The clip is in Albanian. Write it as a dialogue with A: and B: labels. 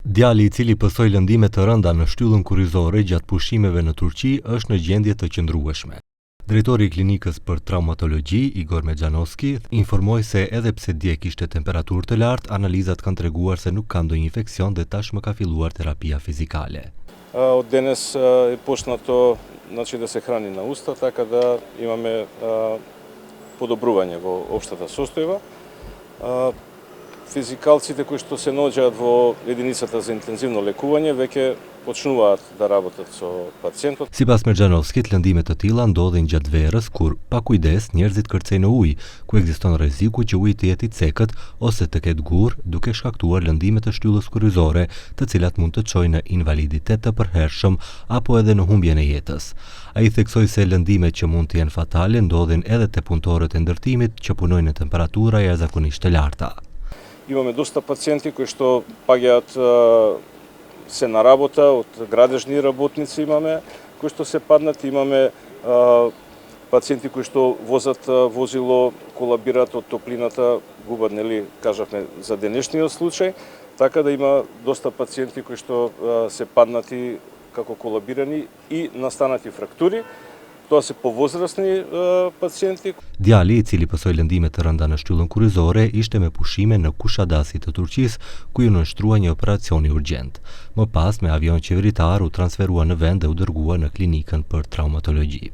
A: Djali I cili pësoi lëndime të rënda në shtyllën kurrizore gjatë pushimeve në Turqi është në gjendje të qëndrueshme. Drejtori I klinikës për traumatologji, Igor Mexhanovski, informoi se edhe pse dje kishte temperaturë të lartë, analizat kanë treguar se nuk ka ndonjë infeksion dhe tashmë ka filluar terapia fizikale.
B: Од денес е почнато да се храни на уста, така да имаме подобрување во општата состојба. Физикалците кои што се наоѓаат во единицата за интензивно лекување веќе почнуваат да работат со пациентот.
A: Sipas Mexhanovskit, lëndime të tilla ndodhin gjatë verës kur, pa kujdes, njerëzit kërcejnë në ujë, ku ekziston rreziku që uji të jetë I cekët ose të ketë gurë, duke shkaktuar lëndime të shtyllës kurrizore, të cilat mund të çojnë në invaliditet të përhershëm apo edhe në humbjen e jetës. Ai theksoi se lëndimet që mund të jenë fatale ndodhin edhe te punëtorët e ndërtimit që punojnë në temperatura jashtëzakonisht të larta.
B: Имаме доста пациенти кои што паѓаат се на работа, од градежни работници имаме, кои што се паднати, имаме пациенти кои што возат возило, колабираат од топлината, губат, нели, кажавме за денешниот случај, така да има доста пациенти кои што се паднати како колабирани и настанати фрактури. Тоа се повозрастни пациенти.
A: Djali I cili pësoi lëndime të rënda në shtyllën kurrizore ishte me pushime në Kushadasi të Turqisë, ku I nënshtrua një operacioni urgjent. Më pas me avion qeveritar u transferua në vend dhe u dërgua në klinikën për traumatologji.